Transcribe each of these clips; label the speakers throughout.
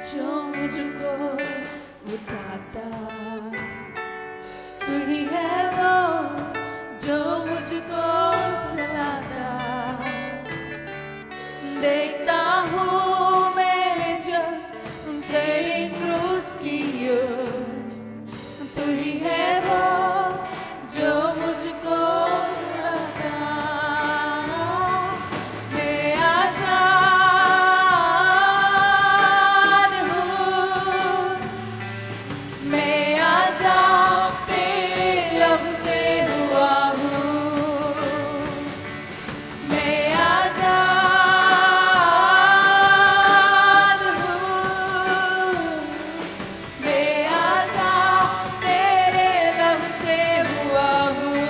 Speaker 1: जो मुझको उठाता, तू ही है वो जो मुझको चलाता। देखता हूँ मैं जब तेरी क्रूस की ओर, तू ही है वो जो मुझको चलाता। मैं आजाद हूँ, मैं आजाद तेरे लहू से हुआ हूँ। मैं आजाद हूँ, मैं आजाद तेरे लहू से हुआ हूँ।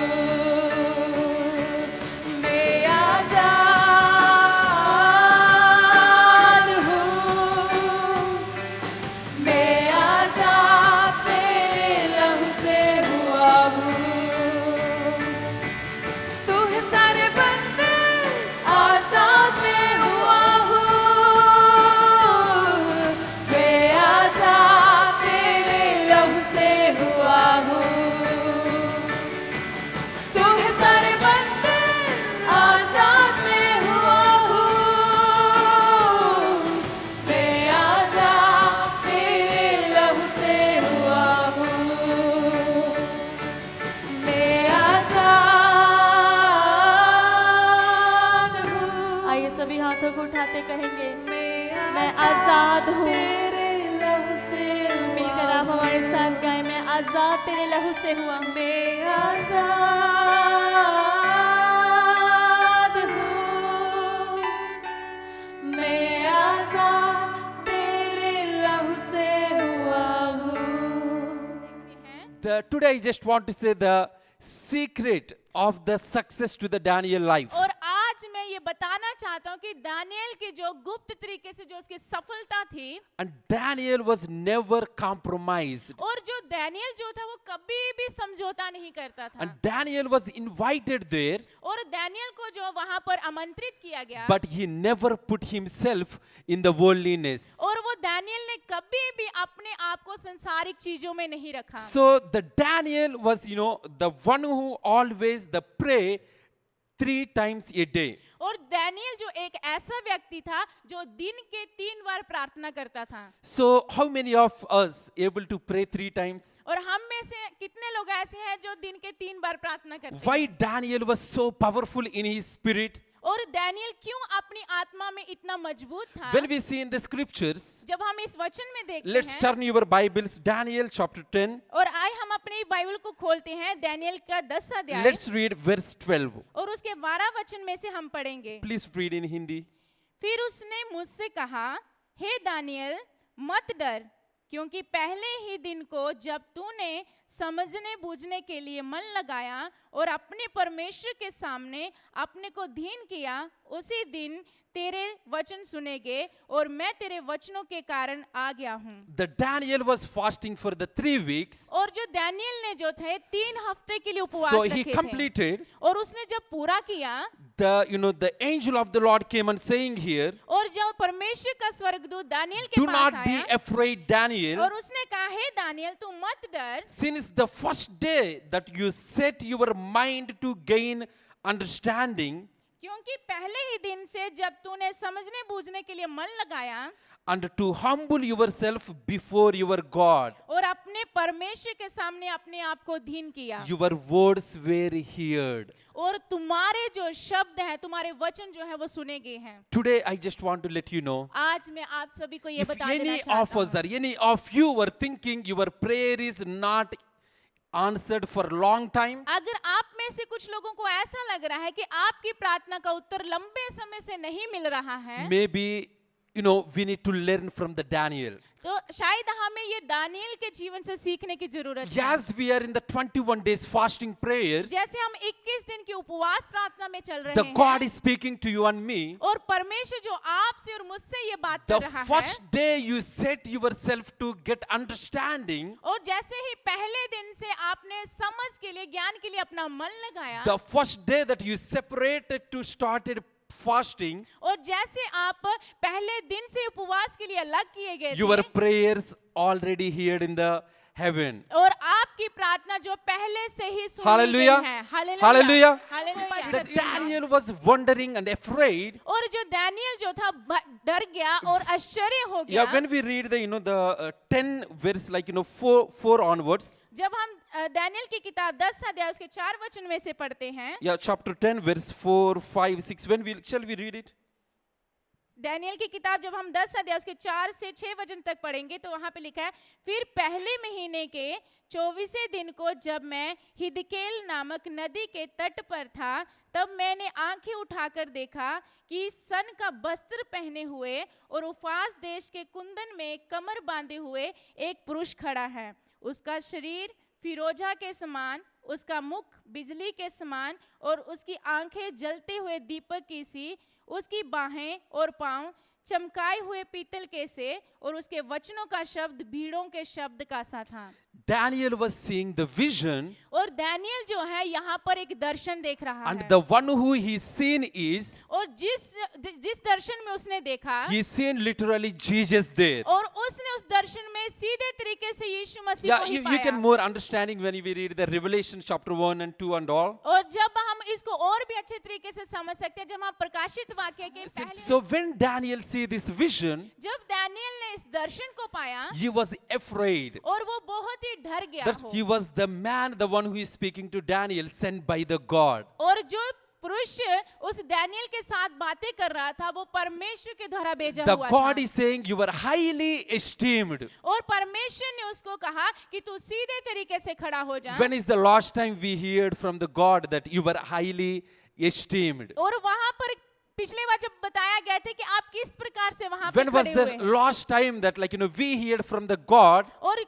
Speaker 1: मैं आजाद हूँ, मैं आजाद तेरे लहू से हुआ हूँ। तू है सारे बंदे आजाद में हुआ हूँ। मैं आजाद तेरे लहू से हुआ हूँ। तू है सारे बंदे आजाद में हुआ हूँ। मैं आजाद तेरे लहू से हुआ हूँ। मैं आजाद हूँ।
Speaker 2: आइए सभी हाथों को उठाते कहेंगे,
Speaker 1: मैं
Speaker 2: आजाद हूँ।
Speaker 1: तेरे लहू से
Speaker 2: मिलकर आप हमारे साथ गाएं, मैं आजाद तेरे लहू से हुआ हूँ।
Speaker 1: मैं आजाद हूँ। मैं आजाद तेरे लहू से हुआ हूँ।
Speaker 3: Today I just want to say the secret of the success to the Daniel life.
Speaker 4: और आज मैं ये बताना चाहता हूँ कि दानियल की जो गुप्त तरीके से जो उसकी सफलता थी,
Speaker 3: And Daniel was never compromised.
Speaker 4: और जो दानियल जो था वो कभी भी समझौता नहीं करता था।
Speaker 3: And Daniel was invited there,
Speaker 4: और दानियल को जो वहां पर आमंत्रित किया गया,
Speaker 3: but he never put himself in the worldliness.
Speaker 4: और वो दानियल ने कभी भी अपने आप को संसारिक चीजों में नहीं रखा।
Speaker 3: So the Daniel was, the one who always the pray 3 times a day.
Speaker 4: और दानियल जो एक ऐसा व्यक्ति था जो दिन के 3 बार प्रार्थना करता था।
Speaker 3: So how many of us able to pray 3 times?
Speaker 4: और हम में से कितने लोग ऐसे हैं जो दिन के 3 बार प्रार्थना करते
Speaker 3: Why
Speaker 4: हैं?
Speaker 3: Daniel was so powerful in his spirit?
Speaker 4: और दानियल क्यों अपनी आत्मा में इतना मजबूत था?
Speaker 3: When we see in the scriptures,
Speaker 4: जब हम इस वचन में देखते
Speaker 3: let's
Speaker 4: हैं,
Speaker 3: turn your Bibles, Daniel chapter 10.
Speaker 4: और आए हम अपनी बाइबल को खोलते हैं दानियल का 10 अध्याय,
Speaker 3: Let's read verse 12.
Speaker 4: और उसके 12 वचन में से हम पढ़ेंगे।
Speaker 3: Please read in Hindi.
Speaker 4: फिर उसने मुझसे कहा, हे दानियल मत डर, क्योंकि पहले ही दिन को जब तूने समझने बूझने के लिए मन लगाया और अपने परमेश्वर के सामने अपने को दीन किया, उसी दिन तेरे वचन सुनेंगे और मैं तेरे वचनों के कारण आ गया हूँ।
Speaker 3: The Daniel was fasting for the 3 weeks.
Speaker 4: और जो दानियल ने जो थे 3 हफ्ते के लिए उपवास
Speaker 3: So he
Speaker 4: रखे थे,
Speaker 3: completed.
Speaker 4: और उसने जब पूरा किया,
Speaker 3: The angel of the Lord came and saying here,
Speaker 4: और जब परमेश्वर का स्वर्गदूत दानियल के
Speaker 3: do
Speaker 4: पास
Speaker 3: not be
Speaker 4: आया
Speaker 3: afraid, Daniel.
Speaker 4: और उसने कहा, हे दानियल तू मत डर,
Speaker 3: Since the first day that you set your mind to gain understanding
Speaker 4: क्योंकि पहले ही दिन से जब तूने समझने बूझने के लिए मन लगाया
Speaker 3: and to humble yourself before your God,
Speaker 4: और अपने परमेश्वर के सामने अपने आप को दीन किया,
Speaker 3: your words were heard.
Speaker 4: और तुम्हारे जो शब्द हैं, तुम्हारे वचन जो है वो सुने गए हैं।
Speaker 3: Today I just want to let you know,
Speaker 4: आज मैं आप सभी को ये
Speaker 3: if
Speaker 4: बता देना
Speaker 3: any
Speaker 4: चाहता
Speaker 3: of us
Speaker 4: हूँ,
Speaker 3: or any of you were thinking your prayer is not answered for long time,
Speaker 4: अगर आप में से कुछ लोगों को ऐसा लग रहा है कि आपकी प्रार्थना का उत्तर लंबे समय से नहीं मिल रहा है,
Speaker 3: maybe we need to learn from the Daniel.
Speaker 4: तो शायद हमें ये दानियल के जीवन से सीखने की जरूरत है।
Speaker 3: As we are in the 21 days fasting prayers,
Speaker 4: जैसे हम 21 दिन की उपवास प्रार्थना में चल रहे
Speaker 3: the God
Speaker 4: हैं,
Speaker 3: is speaking to you and me.
Speaker 4: और परमेश्वर जो आपसे और मुझसे ये बात
Speaker 3: The
Speaker 4: कर रहा है,
Speaker 3: first day you set yourself to get understanding,
Speaker 4: और जैसे ही पहले दिन से आपने समझ के लिए ज्ञान के लिए अपना मन लगाया,
Speaker 3: the first day that you separated to started fasting,
Speaker 4: और जैसे आप पहले दिन से उपवास के लिए अलग किए गए
Speaker 3: your
Speaker 4: थे,
Speaker 3: prayers already heard in the heaven.
Speaker 4: और आपकी प्रार्थना जो पहले से ही सुनी
Speaker 3: Hallelujah.
Speaker 4: गई है,
Speaker 3: Hallelujah.
Speaker 4: Hallelujah, hallelujah.
Speaker 3: That Daniel was wondering and afraid.
Speaker 4: और जो दानियल जो था डर गया और आश्चर्य हो गया।
Speaker 3: Yeah, when we read the 10 verse, like 4 onwards.
Speaker 4: जब हम दानियल की किताब 10 अध्याय उसके 4 वचन में से पढ़ते हैं,
Speaker 3: Yeah, chapter 10 verse 4, 5, 6. Shall we read it?
Speaker 4: Daniel की किताब जब हम 10 अध्याय उसके 4 से 6 वचन तक पढ़ेंगे तो वहां पे लिखा है, फिर पहले महीने के 24वें दिन को जब मैं हिदकेल नामक नदी के तट पर था, तब मैंने आंखें उठाकर देखा कि सन का वस्त्र पहने हुए और उफास देश के कुंदन में कमर बांधे हुए एक पुरुष खड़ा है। उसका शरीर फिरोजा के समान, उसका मुख बिजली के समान और उसकी आंखें जलते हुए दीपक की सी, उसकी बाहें और पांव चमकाए हुए पीतल के से, और उसके वचनों का शब्द भीड़ों के शब्द का सा था।
Speaker 3: Daniel was seeing the vision,
Speaker 4: और दानियल जो है यहाँ पर एक दर्शन देख रहा
Speaker 3: and
Speaker 4: है,
Speaker 3: the one who he seen is,
Speaker 4: और जिस दर्शन में उसने देखा,
Speaker 3: he seen literally Jesus there.
Speaker 4: और उसने उस दर्शन में सीधे तरीके से यीशु मसीह
Speaker 3: Yeah,
Speaker 4: को ही
Speaker 3: you
Speaker 4: पाया।
Speaker 3: can more understanding when we read the Revelation chapter 1 and 2 and all.
Speaker 4: और जब हम इसको और भी अच्छे तरीके से समझ सकते हैं, जब हम प्रकाशित वाक्य के पहले,
Speaker 3: So when Daniel see this vision,
Speaker 4: जब दानियल ने इस दर्शन को पाया
Speaker 3: he was afraid.
Speaker 4: और वो बहुत ही डर गया
Speaker 3: That
Speaker 4: हो,
Speaker 3: he was the man, the one who is speaking to Daniel, sent by the God.
Speaker 4: और जो पुरुष उस दानियल के साथ बातें कर रहा था वो परमेश्वर के द्वारा भेजा
Speaker 3: The
Speaker 4: हुआ
Speaker 3: God
Speaker 4: था।
Speaker 3: is saying you are highly esteemed.
Speaker 4: और परमेश्वर ने उसको कहा कि तू सीधे तरीके से खड़ा हो जा।
Speaker 3: When is the last time we heard from the God that you were highly esteemed?
Speaker 4: और वहां पर पिछले बार जब बताया गया था कि आप किस प्रकार से वहां पर
Speaker 3: When was
Speaker 4: खड़े
Speaker 3: the
Speaker 4: हुए हैं।
Speaker 3: last time that we heard from the God
Speaker 4: और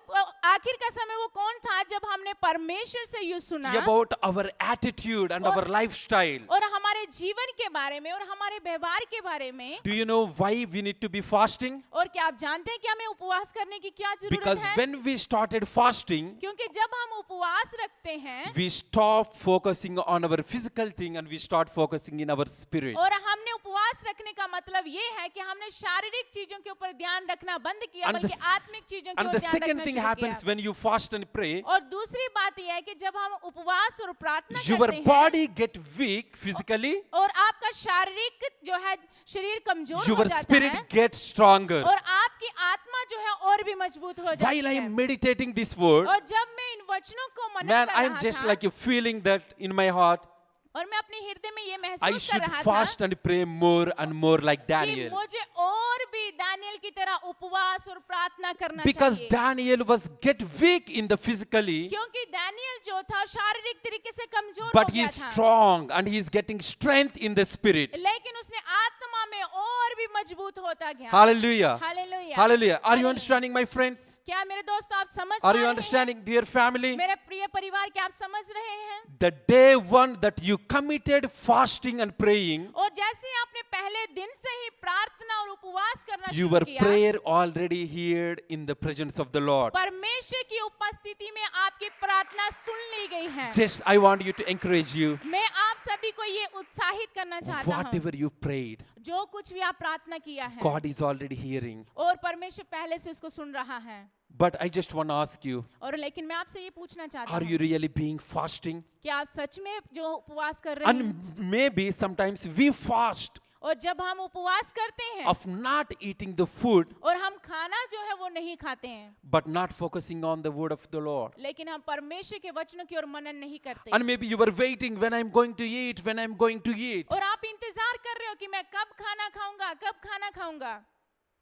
Speaker 4: आखिर का समय वो कौन था जब हमने परमेश्वर से ये सुना
Speaker 3: about our attitude and our lifestyle?
Speaker 4: और हमारे जीवन के बारे में और हमारे व्यवहार के बारे में।
Speaker 3: Do you know why we need to be fasting?
Speaker 4: और क्या आप जानते हैं कि हमें उपवास करने की क्या जरूरत
Speaker 3: Because
Speaker 4: है?
Speaker 3: when we started fasting,
Speaker 4: क्योंकि जब हम उपवास रखते हैं
Speaker 3: we stop focusing on our physical thing and we start focusing in our spirit.
Speaker 4: और हमने उपवास रखने का मतलब ये है कि हमने शारीरिक चीजों के ऊपर ध्यान रखना बंद किया,
Speaker 3: And
Speaker 4: बल्कि आत्मिक चीजों के
Speaker 3: and
Speaker 4: ऊपर
Speaker 3: the
Speaker 4: ध्यान
Speaker 3: second
Speaker 4: रखना
Speaker 3: thing
Speaker 4: शुरू
Speaker 3: happens
Speaker 4: किया।
Speaker 3: when you fast and pray,
Speaker 4: और दूसरी बात यह है कि जब हम उपवास और प्रार्थना
Speaker 3: your
Speaker 4: करते हैं
Speaker 3: body get weak physically,
Speaker 4: और आपका शारीरिक जो है शरीर कमजोर हो
Speaker 3: your
Speaker 4: जाता
Speaker 3: spirit
Speaker 4: है
Speaker 3: gets stronger.
Speaker 4: और आपकी आत्मा जो है और भी मजबूत हो जाती
Speaker 3: While I
Speaker 4: है।
Speaker 3: am meditating this word,
Speaker 4: और जब मैं इन वचनों को मनन
Speaker 3: man,
Speaker 4: कर
Speaker 3: I'm
Speaker 4: रहा
Speaker 3: just
Speaker 4: था
Speaker 3: like feeling that in my heart,
Speaker 4: और मैं अपने हृदय में ये
Speaker 3: I
Speaker 4: महसूस कर
Speaker 3: should
Speaker 4: रहा
Speaker 3: fast
Speaker 4: था
Speaker 3: and pray more and more like
Speaker 4: कि
Speaker 3: Daniel.
Speaker 4: मुझे और भी दानियल की तरह उपवास और प्रार्थना करना
Speaker 3: Because
Speaker 4: चाहिए।
Speaker 3: Daniel was get weak in the physically,
Speaker 4: क्योंकि दानियल जो था शारीरिक तरीके से कमजोर
Speaker 3: but
Speaker 4: हो
Speaker 3: he
Speaker 4: गया
Speaker 3: is
Speaker 4: था,
Speaker 3: strong and he is getting strength in the spirit.
Speaker 4: लेकिन उसने आत्मा में और भी मजबूत होता गया।
Speaker 3: Hallelujah.
Speaker 4: Hallelujah.
Speaker 3: Hallelujah. Are you
Speaker 4: hallelujah.
Speaker 3: understanding, my friends?
Speaker 4: क्या मेरे दोस्तों आप समझ
Speaker 3: Are
Speaker 4: पा
Speaker 3: you
Speaker 4: रहे हैं?
Speaker 3: understanding, dear family?
Speaker 4: मेरे प्रिय परिवार क्या आप समझ रहे हैं?
Speaker 3: The day one that you committed fasting and praying,
Speaker 4: और जैसे आपने पहले दिन से ही प्रार्थना और उपवास करना शुरू
Speaker 3: your
Speaker 4: किया,
Speaker 3: prayer already heard in the presence of the Lord.
Speaker 4: परमेश्वर की उपस्थिति में आपकी प्रार्थना सुन ली गई है।
Speaker 3: Just I want you to encourage you.
Speaker 4: मैं आप सभी को ये उत्साहित करना चाहता हूँ,
Speaker 3: Whatever you prayed,
Speaker 4: जो कुछ भी आप प्रार्थना किया है
Speaker 3: God is already hearing.
Speaker 4: और परमेश्वर पहले से उसको सुन रहा है।
Speaker 3: But I just want to ask you,
Speaker 4: और लेकिन मैं आपसे ये पूछना चाहता
Speaker 3: are
Speaker 4: हूँ,
Speaker 3: you really being fasting?
Speaker 4: क्या आप सच में जो उपवास कर रहे हैं?
Speaker 3: And maybe sometimes we fast
Speaker 4: और जब हम उपवास करते हैं
Speaker 3: of not eating the food,
Speaker 4: और हम खाना जो है वो नहीं खाते हैं,
Speaker 3: but not focusing on the word of the Lord.
Speaker 4: लेकिन हम परमेश्वर के वचनों की ओर मनन नहीं करते,
Speaker 3: And maybe you were waiting when I'm going to eat, when I'm going to eat.
Speaker 4: और आप इंतजार कर रहे हो कि मैं कब खाना खाऊंगा, कब खाना खाऊंगा।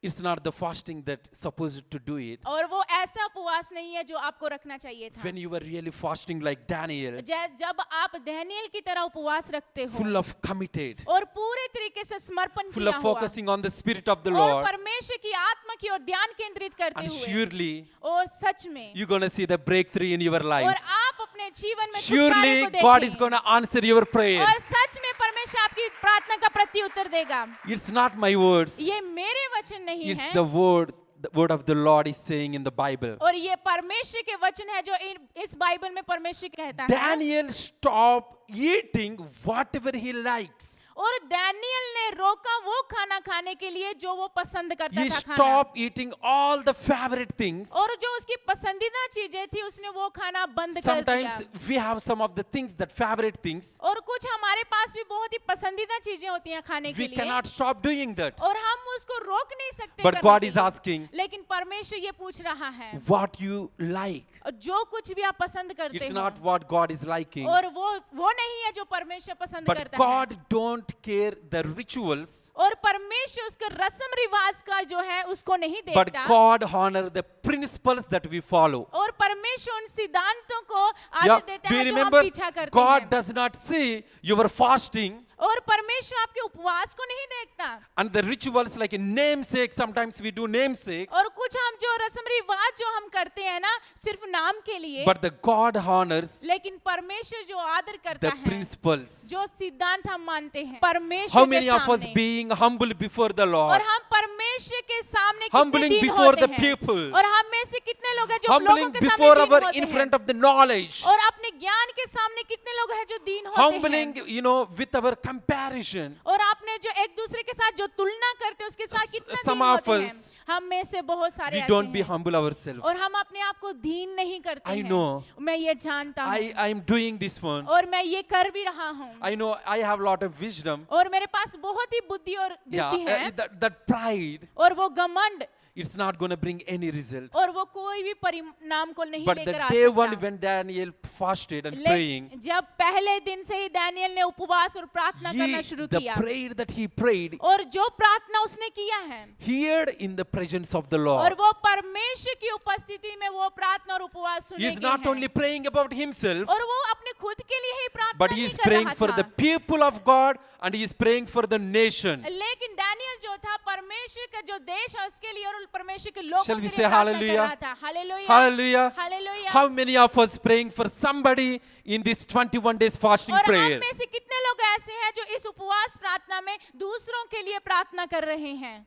Speaker 3: It's not the fasting that supposed to do it.
Speaker 4: और वो ऐसा उपवास नहीं है जो आपको रखना चाहिए था।
Speaker 3: When you were really fasting like Daniel,
Speaker 4: जब आप दानियेल की तरह उपवास रखते हो
Speaker 3: full of committed,
Speaker 4: और पूरे तरीके से समर्पण
Speaker 3: full
Speaker 4: किया
Speaker 3: of
Speaker 4: हुआ
Speaker 3: focusing on the Spirit of the
Speaker 4: और
Speaker 3: Lord,
Speaker 4: परमेश्वर की आत्मा की ओर ध्यान केंद्रित करते
Speaker 3: and
Speaker 4: हुए,
Speaker 3: surely
Speaker 4: और सच में
Speaker 3: you're going to see the breakthrough in your
Speaker 4: और
Speaker 3: life.
Speaker 4: आप अपने जीवन में छुटकारे
Speaker 3: Surely
Speaker 4: को
Speaker 3: God is
Speaker 4: देखेंगे
Speaker 3: going to answer your prayers.
Speaker 4: और सच में परमेश्वर आपकी प्रार्थना का प्रत्युत्तर देगा।
Speaker 3: It's not my words.
Speaker 4: ये मेरे वचन नहीं
Speaker 3: It's
Speaker 4: है,
Speaker 3: the word of the Lord is saying in the Bible.
Speaker 4: और ये परमेश्वर के वचन है जो इस बाइबल में परमेश्वर कहता है।
Speaker 3: Daniel stopped eating whatever he likes.
Speaker 4: और दानियल ने रोका वो खाना खाने के लिए जो वो पसंद करता
Speaker 3: He
Speaker 4: था खाना।
Speaker 3: stopped eating all the favorite things.
Speaker 4: और जो उसकी पसंदीदा चीजें थी उसने वो खाना बंद कर
Speaker 3: Sometimes
Speaker 4: दिया।
Speaker 3: we have some of the things, that favorite things.
Speaker 4: और कुछ हमारे पास भी बहुत ही पसंदीदा चीजें होती हैं खाने के
Speaker 3: We
Speaker 4: लिए,
Speaker 3: cannot stop doing that.
Speaker 4: और हम उसको रोक नहीं सकते
Speaker 3: But
Speaker 4: करने
Speaker 3: God
Speaker 4: के
Speaker 3: is
Speaker 4: लिए।
Speaker 3: asking,
Speaker 4: लेकिन परमेश्वर ये पूछ रहा है,
Speaker 3: what you like.
Speaker 4: और जो कुछ भी आप पसंद करते
Speaker 3: It's
Speaker 4: हो,
Speaker 3: not what God is liking.
Speaker 4: और वो नहीं है जो परमेश्वर पसंद
Speaker 3: But
Speaker 4: करता है।
Speaker 3: God don't care the rituals.
Speaker 4: और परमेश्वर उसके रस्म रिवाज का जो है उसको नहीं
Speaker 3: But
Speaker 4: देखता,
Speaker 3: God honor the principles that we follow.
Speaker 4: और परमेश्वर उन सिद्धांतों को
Speaker 3: Yeah,
Speaker 4: आदर देता
Speaker 3: do you
Speaker 4: है जो हम
Speaker 3: remember?
Speaker 4: पीछा करते
Speaker 3: God
Speaker 4: हैं।
Speaker 3: does not see your fasting
Speaker 4: और परमेश्वर आपके उपवास को नहीं देखता,
Speaker 3: and the rituals like a namesake. Sometimes we do namesake,
Speaker 4: और कुछ हम जो रस्म रिवाज जो हम करते हैं ना सिर्फ नाम के लिए,
Speaker 3: but the God honors
Speaker 4: लेकिन परमेश्वर जो आदर करता
Speaker 3: the
Speaker 4: है,
Speaker 3: principles.
Speaker 4: जो सिद्धांत हम मानते हैं
Speaker 3: How
Speaker 4: परमेश्वर के
Speaker 3: many of us
Speaker 4: सामने,
Speaker 3: being humble before the Lord,
Speaker 4: और हम परमेश्वर के सामने कितने
Speaker 3: humbling
Speaker 4: दीन
Speaker 3: before
Speaker 4: होते
Speaker 3: the
Speaker 4: हैं,
Speaker 3: people,
Speaker 4: और हम में से कितने लोग हैं जो
Speaker 3: humbling
Speaker 4: लोगों के सामने
Speaker 3: before
Speaker 4: दीन
Speaker 3: our
Speaker 4: होते
Speaker 3: in
Speaker 4: हैं,
Speaker 3: front of the knowledge,
Speaker 4: और अपने ज्ञान के सामने कितने लोग हैं जो दीन होते
Speaker 3: humbling,
Speaker 4: हैं,
Speaker 3: with our comparison.
Speaker 4: और आपने जो एक दूसरे के साथ जो तुलना करते हैं उसके साथ कितना
Speaker 3: some
Speaker 4: दीन
Speaker 3: of
Speaker 4: होते हैं।
Speaker 3: us,
Speaker 4: हम में से बहुत सारे
Speaker 3: We
Speaker 4: ऐसे
Speaker 3: don't be
Speaker 4: हैं,
Speaker 3: humble ourselves.
Speaker 4: और हम अपने आप को दीन नहीं करते
Speaker 3: I
Speaker 4: हैं।
Speaker 3: know.
Speaker 4: मैं ये जानता हूँ,
Speaker 3: I am doing this one.
Speaker 4: और मैं ये कर भी रहा हूँ,
Speaker 3: I know I have a lot of wisdom.
Speaker 4: और मेरे पास बहुत ही बुद्धि और
Speaker 3: Yeah,
Speaker 4: बुद्धि है,
Speaker 3: that pride,
Speaker 4: और वो घमंड,
Speaker 3: it's not going to bring any result.
Speaker 4: और वो कोई भी परिणाम को नहीं
Speaker 3: But the
Speaker 4: लेकर आ
Speaker 3: day one
Speaker 4: सकता।
Speaker 3: when Daniel fasted and praying,
Speaker 4: जब पहले दिन से ही दानियल ने उपवास और प्रार्थना करना शुरू
Speaker 3: the
Speaker 4: किया,
Speaker 3: prayer that he prayed,
Speaker 4: और जो प्रार्थना उसने किया है,
Speaker 3: heard in the presence of the
Speaker 4: और
Speaker 3: Lord.
Speaker 4: वो परमेश्वर की उपस्थिति में वो प्रार्थना और उपवास
Speaker 3: He
Speaker 4: सुने
Speaker 3: is not only praying about himself,
Speaker 4: और वो अपने खुद के लिए ही प्रार्थना
Speaker 3: but he
Speaker 4: नहीं
Speaker 3: is
Speaker 4: कर
Speaker 3: praying
Speaker 4: रहा
Speaker 3: for the
Speaker 4: था,
Speaker 3: people of God and he is praying for the nation.
Speaker 4: लेकिन दानियल जो था परमेश्वर का जो देश है उसके लिए और परमेश्वर के लोगों
Speaker 3: Shall
Speaker 4: के
Speaker 3: we
Speaker 4: लिए
Speaker 3: say
Speaker 4: प्रार्थना कर
Speaker 3: hallelujah?
Speaker 4: रहा था। Hallelujah,
Speaker 3: Hallelujah.
Speaker 4: Hallelujah.
Speaker 3: How many of us praying for somebody in this 21 days fasting
Speaker 4: और हम
Speaker 3: prayer?
Speaker 4: में से कितने लोग ऐसे हैं जो इस उपवास प्रार्थना में दूसरों के लिए प्रार्थना कर रहे हैं?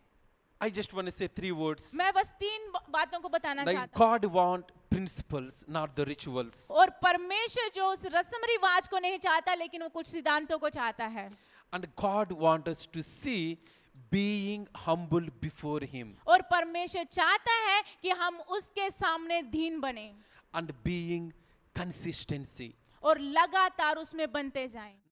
Speaker 3: I just want to say 3 words.
Speaker 4: मैं बस 3 बातों को बताना
Speaker 3: Like
Speaker 4: चाहता हूँ।
Speaker 3: God want principles, not the rituals.
Speaker 4: और परमेश्वर जो उस रस्म रिवाज को नहीं चाहता लेकिन वो कुछ सिद्धांतों को चाहता है,
Speaker 3: And God want us to see being humble before him
Speaker 4: और परमेश्वर चाहता है कि हम उसके सामने दीन बने
Speaker 3: and being consistency.
Speaker 4: और लगातार उसमें बनते जाएं।